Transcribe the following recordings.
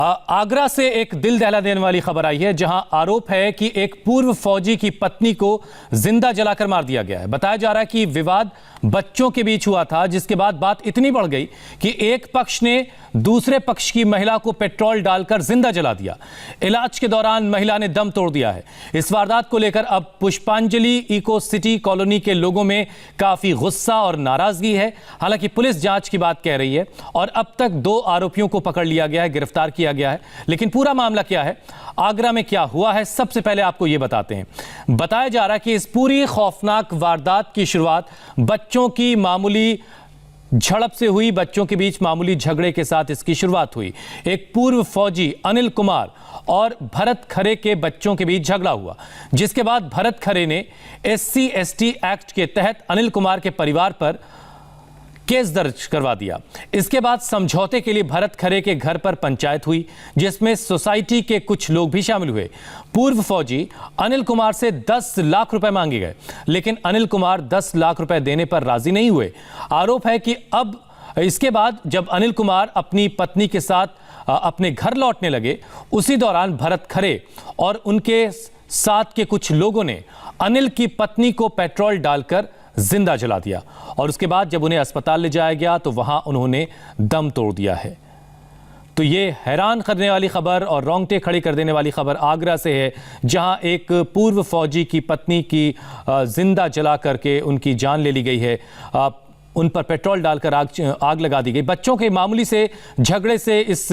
आगरा से एक दिल दहला देने वाली खबर आई है, जहां आरोप है कि एक पूर्व फौजी की पत्नी को जिंदा जलाकर मार दिया गया है। बताया जा रहा है कि विवाद बच्चों के बीच हुआ था, जिसके बाद बात इतनी बढ़ गई कि एक पक्ष ने दूसरे पक्ष की महिला को पेट्रोल डालकर जिंदा जला दिया। इलाज के दौरान महिला ने दम तोड़ दिया है। इस वारदात को लेकर अब पुष्पांजलि इको सिटी कॉलोनी के लोगों में काफी गुस्सा और नाराजगी है। हालांकि पुलिस जांच की बात कह रही है और अब तक 2 आरोपियों को पकड़ लिया गया है, गिरफ्तार किया गया है। लेकिन पूरा मामला क्या है, आगरा में क्या हुआ है, सबसे पहले आपको यह बताते हैं। बताया जा रहा है कि इस पूरी खौफनाक वारदात की शुरुआत बच्चों की मामूली झड़प से हुई। बच्चों के बीच मामूली झगड़े के साथ इसकी शुरुआत हुई। एक पूर्व फौजी अनिल कुमार और भरत खरे के बच्चों के बीच झगड़ा हुआ, जिसके बाद भरत खरे ने SC/ST एक्ट के तहत अनिल कुमार के परिवार पर केस दर्ज करवा दिया। इसके बाद समझौते के लिए भरत खरे के घर पर पंचायत हुई, जिसमें सोसाइटी के कुछ लोग भी शामिल हुए। पूर्व फौजी अनिल कुमार से 10 लाख रुपए मांगे गए, लेकिन अनिल कुमार 10 लाख रुपए देने पर राजी नहीं हुए। आरोप है कि अब इसके बाद जब अनिल कुमार अपनी पत्नी के साथ अपने घर लौटने लगे, उसी दौरान भरत खरे और उनके साथ के कुछ लोगों ने अनिल की पत्नी को पेट्रोल डालकर जिंदा जला दिया और उसके बाद जब उन्हें अस्पताल ले जाया गया तो वहां उन्होंने दम तोड़ दिया है। तो ये हैरान करने वाली खबर और रोंगटे खड़े कर देने वाली खबर आगरा से है, जहां एक पूर्व फौजी की पत्नी की जिंदा जला करके उनकी जान ले ली गई है। उन पर पेट्रोल डालकर आग लगा दी गई। बच्चों के मामूली से झगड़े से इस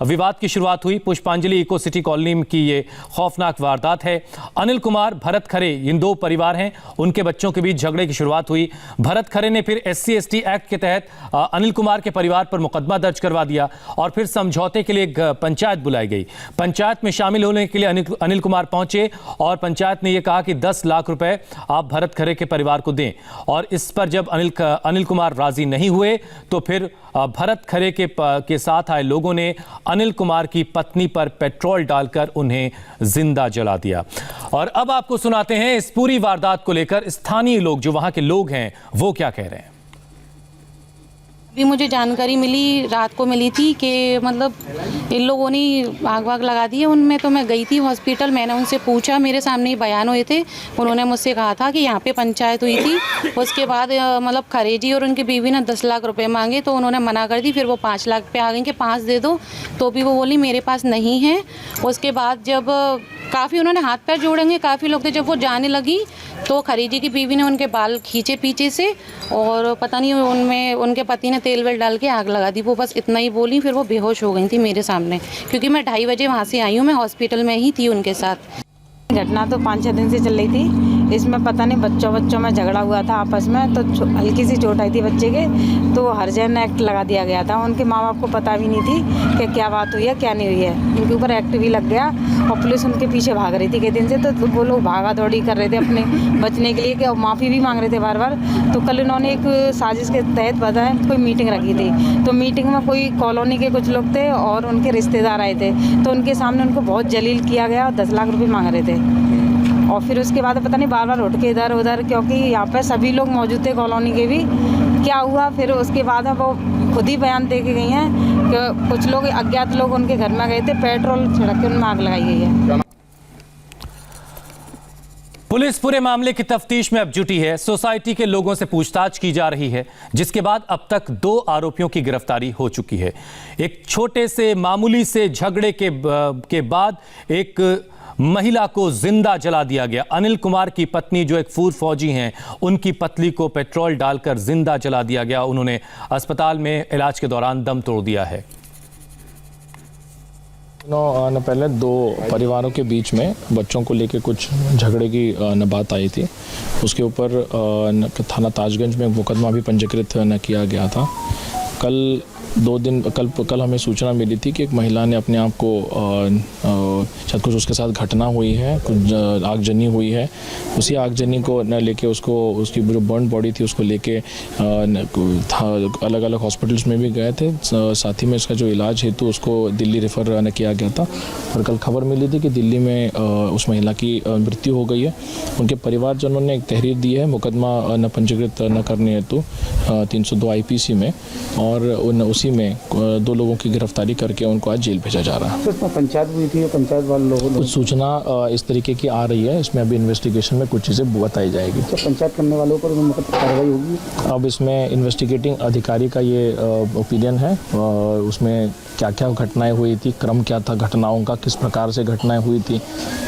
विवाद की शुरुआत हुई। पुष्पांजलि इको सिटी कॉलोनी की ये खौफनाक वारदात है। अनिल कुमार, भरत खरे, इन 2 परिवार हैं, उनके बच्चों के बीच झगड़े की शुरुआत हुई। भरत खरे ने फिर SC/ST एक्ट के तहत अनिल कुमार के परिवार पर मुकदमा दर्ज करवा दिया और फिर समझौते के लिए एक पंचायत बुलाई गई। पंचायत में शामिल होने के लिए अनिल कुमार पहुंचे और पंचायत ने यह कहा कि 10 लाख रुपए आप भरत खरे के परिवार को दें। और इस पर जब अनिल कुमार राजी नहीं हुए तो फिर भरत खरे के साथ आए लोगों ने अनिल कुमार की पत्नी पर पेट्रोल डालकर उन्हें जिंदा जला दिया। और अब आपको सुनाते हैं इस पूरी वारदात को लेकर स्थानीय लोग, जो वहां के लोग हैं, वो क्या कह रहे हैं। अभी मुझे जानकारी मिली, रात को मिली थी कि मतलब इन लोगों ने आग वाग लगा दी है उनमें। तो मैं गई थी हॉस्पिटल, मैंने उनसे पूछा, मेरे सामने ही बयान हुए थे। उन्होंने मुझसे कहा था कि यहाँ पे पंचायत हुई थी, उसके बाद मतलब खरे जी और उनकी बीवी ने 10 लाख रुपए मांगे तो उन्होंने मना कर दी। फिर वो 5 लाख पे आ गई कि 5 दे दो, तो भी वो बोली मेरे पास नहीं है। उसके बाद जब काफ़ी उन्होंने हाथ पैर जोड़ेंगे, काफ़ी लोग थे, जब वो जाने लगी तो खरी जी की बीवी ने उनके बाल खींचे पीछे से और पता नहीं उनमें उनके पति ने तेल वेल डाल के आग लगा दी। वो बस इतना ही बोली, फिर वो बेहोश हो गई थी मेरे सामने, क्योंकि मैं 2:30 बजे वहाँ से आई हूँ, मैं हॉस्पिटल में ही थी उनके साथ। घटना तो 5-6 दिन से चल रही थी। इसमें पता नहीं बच्चों में झगड़ा हुआ था आपस में, तो हल्की सी चोट आई थी बच्चे के, तो हरिजन एक्ट लगा दिया गया था। उनके माँ बाप को पता भी नहीं थी कि क्या बात हुई है क्या नहीं हुई है। उनके ऊपर एक्ट भी लग गया और पुलिस उनके पीछे भाग रही थी कई दिन से। तो वो लोग भागा दौड़ी कर रहे थे अपने बचने के लिए, कि माफ़ी भी मांग रहे थे बार बार। तो कल उन्होंने एक साजिश के तहत बताया कोई मीटिंग रखी थी, तो मीटिंग में कोई कॉलोनी के कुछ लोग थे और उनके रिश्तेदार आए थे, तो उनके सामने उनको बहुत जलील किया गया और 10 लाख रुपये मांग रहे थे। और फिर उसके बाद पता नहीं बार बार उठ के इधर उधर, क्योंकि यहाँ पे सभी लोग मौजूद थे कॉलोनी के भी। क्या हुआ फिर उसके बाद वो खुद ही बयान दे के गई हैं कि कुछ लोग अज्ञात लोग उनके घर में गए थे, पेट्रोल छिड़क के उनमें आग लगाई गई है। पुलिस पूरे मामले की तफ्तीश में अब जुटी है। सोसाइटी के लोगों से पूछताछ की जा रही है, जिसके बाद अब तक 2 आरोपियों की गिरफ्तारी हो चुकी है। एक छोटे से मामूली से झगड़े के बाद एक महिला को जिंदा जला दिया गया। अनिल कुमार की पत्नी, जो एक पूर्व फौजी हैं, उनकी पत्नी को पेट्रोल डालकर जिंदा जला दिया गया। उन्होंने अस्पताल में इलाज के दौरान दम तोड़ दिया है। पहले 2 परिवारों के बीच में बच्चों को लेकर कुछ झगड़े की बात आई थी। उसके ऊपर थाना ताजगंज में मुकदमा भी पंजीकृत किया गया था। कल हमें सूचना मिली थी कि एक महिला ने अपने आप को शायद कुछ उसके साथ घटना हुई है, कुछ आगजनी हुई है। उसी आगजनी को न लेके उसकी जो बर्न बॉडी थी उसको लेके अलग अलग हॉस्पिटल्स में भी गए थे। साथ ही में इसका जो इलाज हेतु उसको दिल्ली रेफ़र किया गया था। और कल खबर मिली थी कि दिल्ली में उस महिला की मृत्यु हो गई है। उनके परिवारजनों ने एक तहरीर दी है मुकदमा न पंजीकृत न करने हेतु 302 IPC में, और उसी उसी में 2 लोगों की गिरफ्तारी करके उनको आज जेल भेजा जा रहा है। इसमें पंचायत हुई थी, पंचायत वाले लोगों ने कुछ सूचना इस तरीके की आ रही है, इसमें अभी इन्वेस्टिगेशन में कुछ चीज़ें बताई जाएगी। पंचायत करने वालों पर कार्रवाई होगी। अब इसमें इन्वेस्टिगेटिंग अधिकारी का ये ओपिनियन है, उसमें क्या क्या घटनाएं हुई थी, क्रम क्या था घटनाओं का, किस प्रकार से घटनाएं हुई थी,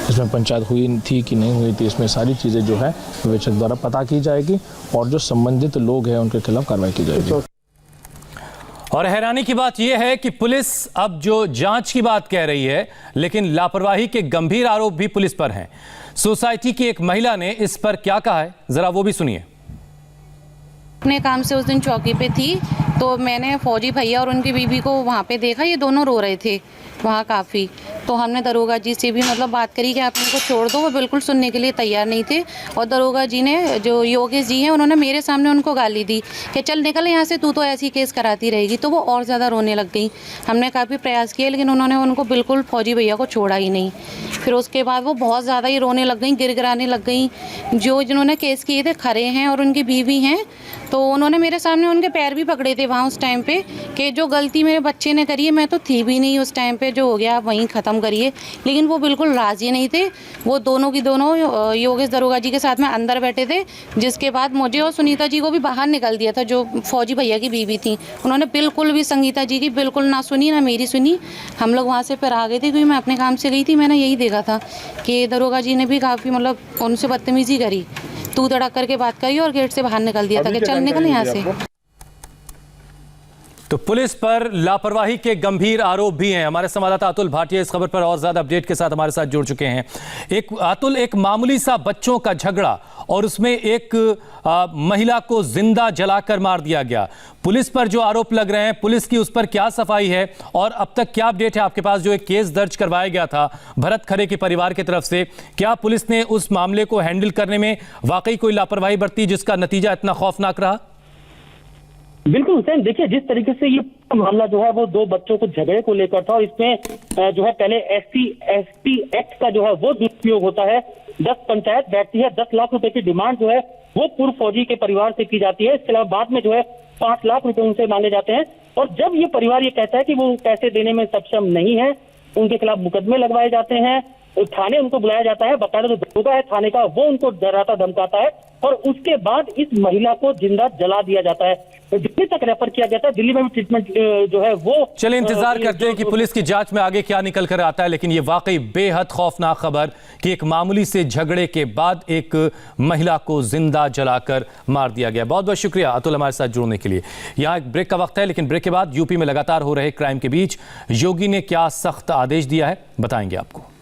इसमें पंचायत हुई थी कि नहीं हुई थी, इसमें सारी चीज़ें जो है विवेचक द्वारा पता की जाएगी और जो संबंधित लोग हैं उनके खिलाफ कार्रवाई की जाएगी। और हैरानी की बात यह है कि पुलिस अब जो जांच की बात कह रही है, लेकिन लापरवाही के गंभीर आरोप भी पुलिस पर हैं। सोसाइटी की एक महिला ने इस पर क्या कहा है, जरा वो भी सुनिए। अपने काम से उस दिन चौकी पे थी तो मैंने फौजी भैया और उनकी बीवी को वहाँ पे देखा, ये दोनों रो रहे थे वहाँ काफ़ी। तो हमने दरोगा जी से भी मतलब बात करी कि आप इनको छोड़ दो, वो बिल्कुल सुनने के लिए तैयार नहीं थे। और दरोगा जी ने, जो योगेश जी हैं, उन्होंने मेरे सामने उनको गाली दी कि चल निकल यहाँ से, तू तो ऐसी केस कराती रहेगी। तो वो और ज़्यादा रोने लग गई। हमने काफ़ी प्रयास किए लेकिन उन्होंने उनको बिल्कुल फौजी भैया को छोड़ा ही नहीं। फिर उसके बाद वो बहुत ज़्यादा ही रोने लग गई, गिड़गिड़ाने लग गई। जिन्होंने केस किए थे खड़े हैं और उनकी बीवी हैं, तो उन्होंने मेरे सामने उनके पैर भी पकड़े थे वहाँ उस टाइम पे कि जो गलती मेरे बच्चे ने करी है, मैं तो थी भी नहीं उस टाइम पे, जो हो गया आप वहीं ख़त्म करिए। लेकिन वो बिल्कुल राज़ी नहीं थे। वो दोनों की दोनों योगेश दरोगा जी के साथ में अंदर बैठे थे, जिसके बाद मुझे और सुनीता जी को भी बाहर निकल दिया था, जो फौजी भैया की बीवी थी। उन्होंने बिल्कुल भी संगीता जी की बिल्कुल ना सुनी ना मेरी सुनी। हम लोग वहाँ से फिर आ गए थे क्योंकि मैं अपने काम से गई थी। मैंने यही देखा था कि दरोगा जी ने भी काफ़ी मतलब उनसे बदतमीज़ी करी, तू तड़क करके बात करी और गेट से बाहर निकल दिया था कि चल निकल यहाँ से। तो पुलिस पर लापरवाही के गंभीर आरोप भी हैं। हमारे संवाददाता अतुल भाटिया इस खबर पर और ज्यादा अपडेट के साथ हमारे साथ जुड़ चुके हैं। अतुल, एक मामूली सा बच्चों का झगड़ा और उसमें एक महिला को जिंदा जलाकर मार दिया गया। पुलिस पर जो आरोप लग रहे हैं, पुलिस की उस पर क्या सफाई है और अब तक क्या अपडेट है आपके पास? जो एक केस दर्ज करवाया गया था भरत खरे के परिवार की तरफ से, क्या पुलिस ने उस मामले को हैंडल करने में वाकई कोई लापरवाही बरती जिसका नतीजा इतना खौफनाक रहा? बिल्कुल हुसैन, देखिए जिस तरीके से ये मामला जो है वो 2 बच्चों को झगड़े को लेकर था और इसमें जो है पहले SC/ST एक्ट का जो है वो दुरुपयोग होता है। 10 पंचायत बैठती है, 10 लाख रुपए की डिमांड जो है वो पूर्व फौजी के परिवार से की जाती है। इसके अलावा बाद में जो है 5 लाख रुपए उनसे मांगे जाते हैं और जब ये परिवार ये कहता है कि वो पैसे देने में सक्षम नहीं है, उनके खिलाफ मुकदमे लगवाए जाते हैं, थाने उनको बुलाया जाता है। बाकायदा जो दरोगा है थाने का वो उनको डराता धमकाता है और उसके बाद इस महिला को जिंदा जला दिया जाता है। तो दिल्ली तक रेफर किया गया था, दिल्ली में भी ट्रीटमेंट जो है वो। चलिए इंतजार करते हैं कि पुलिस की जांच में आगे क्या निकल कर आता है। लेकिन ये वाकई बेहद खौफनाक खबर कि एक मामूली से झगड़े के बाद एक महिला को जिंदा जलाकर मार दिया गया। बहुत बहुत शुक्रिया अतुल हमारे साथ जुड़ने के लिए। यहाँ एक ब्रेक का वक्त है, लेकिन ब्रेक के बाद यूपी में लगातार हो रहे क्राइम के बीच योगी ने क्या सख्त आदेश दिया है बताएंगे आपको।